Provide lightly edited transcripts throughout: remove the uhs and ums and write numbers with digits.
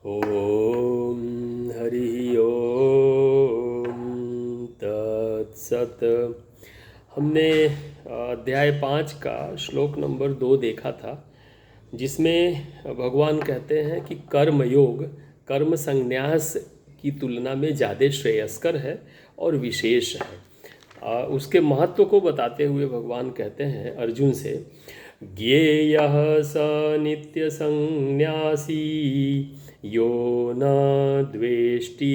ओम हरि ओम तत्सत। हमने अध्याय 5 का श्लोक नंबर 2 देखा था, जिसमें भगवान कहते हैं कि कर्म योग कर्म संन्यास की तुलना में ज़्यादा श्रेयस्कर है और विशेष है। उसके महत्व को बताते हुए भगवान कहते हैं अर्जुन से, ज्ञेयः स नित्य संन्यासी यो न द्वेष्टि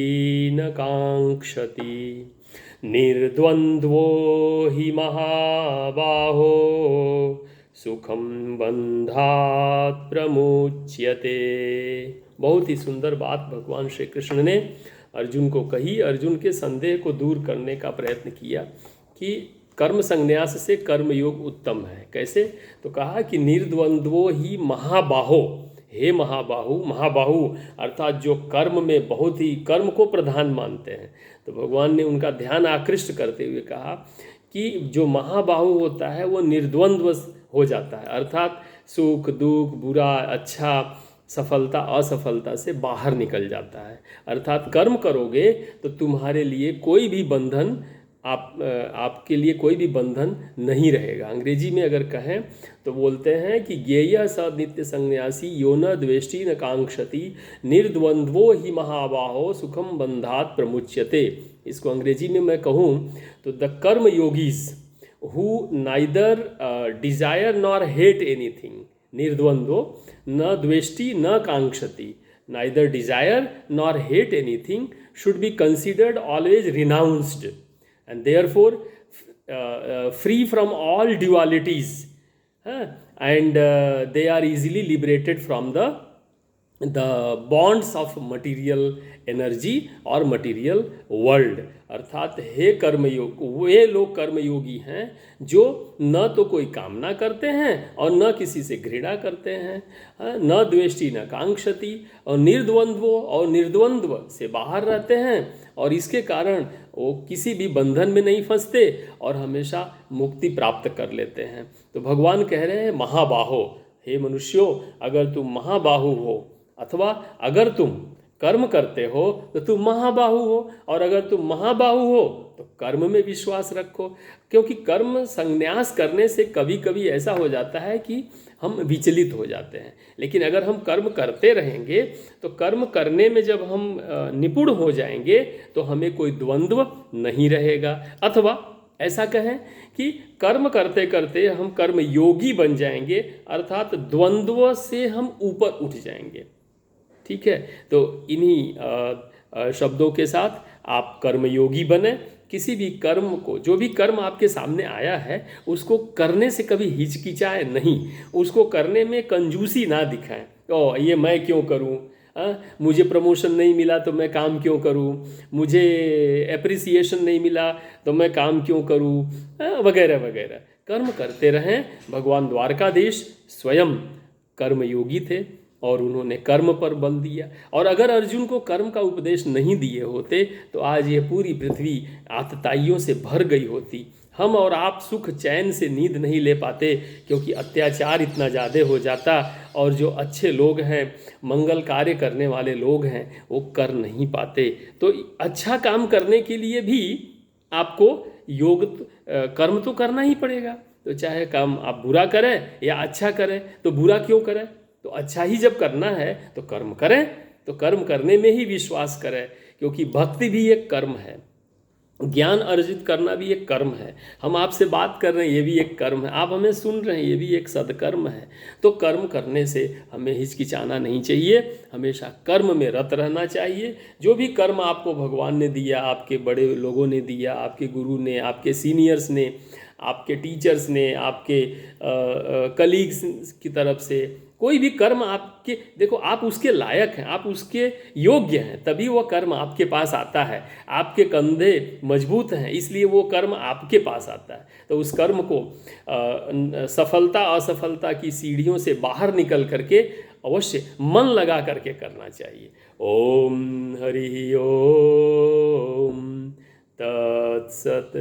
न कांक्षति निर्द्वन्द्वो हि महाबाहो सुखम बंधात् प्रमुच्यते। बहुत ही सुंदर बात भगवान श्री कृष्ण ने अर्जुन को कही। अर्जुन के संदेह को दूर करने का प्रयत्न किया कि कर्म संन्यास से कर्मयोग उत्तम है। कैसे? तो कहा कि निर्द्वंद्वो ही महाबाहो, हे महाबाहु। महाबाहु अर्थात जो कर्म में बहुत ही कर्म को प्रधान मानते हैं। तो भगवान ने उनका ध्यान आकृष्ट करते हुए कहा कि जो महाबाहु होता है वो निर्द्वंद्व हो जाता है, अर्थात सुख दुख बुरा अच्छा सफलता असफलता से बाहर निकल जाता है। अर्थात कर्म करोगे तो तुम्हारे लिए कोई भी बंधन आपके लिए कोई भी बंधन नहीं रहेगा। अंग्रेजी में अगर कहें तो बोलते हैं कि ज्ञेय स नित्य संन्यासी यो न द्वेष्टि न कांक्षति निर्द्वंद्वो ही महाबाहो सुखम बंधात् प्रमुच्यते। इसको अंग्रेजी में मैं कहूँ तो the karma yogis who neither desire nor hate anything, निर्द्वंद्वो न द्वेष्टि न कांक्षति, neither desire nor hate anything should be considered always renounced and therefore free from all dualities, and they are easily liberated from the bonds of material energy or material world। अर्थात हे कर्मयोग, वे लोग कर्मयोगी हैं जो न तो कोई कामना करते हैं और न किसी से घृणा करते हैं, न द्वेष्टि न कांक्षति, और निर्द्वंद्व से बाहर रहते हैं, और इसके कारण वो किसी भी बंधन में नहीं फंसते और हमेशा मुक्ति प्राप्त कर लेते हैं। तो भगवान कह रहे हैं महाबाहो, हे मनुष्यों, अगर तुम महाबाहु हो अथवा अगर तुम कर्म करते हो तो तुम महाबाहु हो, और अगर तुम महाबाहु हो तो कर्म में विश्वास रखो। क्योंकि कर्म संन्यास करने से कभी कभी ऐसा हो जाता है कि हम विचलित हो जाते हैं, लेकिन अगर हम कर्म करते रहेंगे तो कर्म करने में जब हम निपुण हो जाएंगे तो हमें कोई द्वंद्व नहीं रहेगा। अथवा ऐसा कहें कि कर्म करते करते हम कर्म योगी बन जाएंगे, अर्थात द्वंद्व से हम ऊपर उठ जाएंगे। ठीक है, तो इन्हीं शब्दों के साथ आप कर्मयोगी बने। किसी भी कर्म को, जो भी कर्म आपके सामने आया है, उसको करने से कभी हिचकिचाए नहीं, उसको करने में कंजूसी ना दिखाएं। ओ ये मैं क्यों करूं, मुझे प्रमोशन नहीं मिला तो मैं काम क्यों करूं, मुझे एप्रिसिएशन नहीं मिला तो मैं काम क्यों करूं, वगैरह वगैरह। कर्म करते रहें। भगवान द्वारकाधीश स्वयं कर्मयोगी थे और उन्होंने कर्म पर बल दिया, और अगर अर्जुन को कर्म का उपदेश नहीं दिए होते तो आज ये पूरी पृथ्वी आतताइयों से भर गई होती। हम और आप सुख चैन से नींद नहीं ले पाते क्योंकि अत्याचार इतना ज़्यादा हो जाता, और जो अच्छे लोग हैं, मंगल कार्य करने वाले लोग हैं, वो कर नहीं पाते। तो अच्छा काम करने के लिए भी आपको कर्म तो करना ही पड़ेगा। तो चाहे काम आप बुरा करें या अच्छा करें, तो बुरा क्यों करें? तो अच्छा ही जब करना है तो कर्म करें, तो कर्म करने में ही विश्वास करें, क्योंकि भक्ति भी एक कर्म है, ज्ञान अर्जित करना भी एक कर्म है, हम आपसे बात कर रहे हैं ये भी एक कर्म है, आप हमें सुन रहे हैं ये भी एक सदकर्म है। तो कर्म करने से हमें हिचकिचाना नहीं चाहिए, हमेशा कर्म में रत रहना चाहिए। जो भी कर्म आपको भगवान ने दिया, आपके बड़े लोगों ने दिया, आपके गुरु ने, आपके सीनियर्स ने, आपके टीचर्स ने, आपके कलीग्स की तरफ से, कोई भी कर्म आपके, देखो आप उसके लायक हैं, आप उसके योग्य हैं, तभी वो कर्म आपके पास आता है। आपके कंधे मजबूत हैं इसलिए वो कर्म आपके पास आता है। तो उस कर्म को सफलता असफलता की सीढ़ियों से बाहर निकल करके अवश्य मन लगा करके करना चाहिए। ओम हरि ओम तत्सत।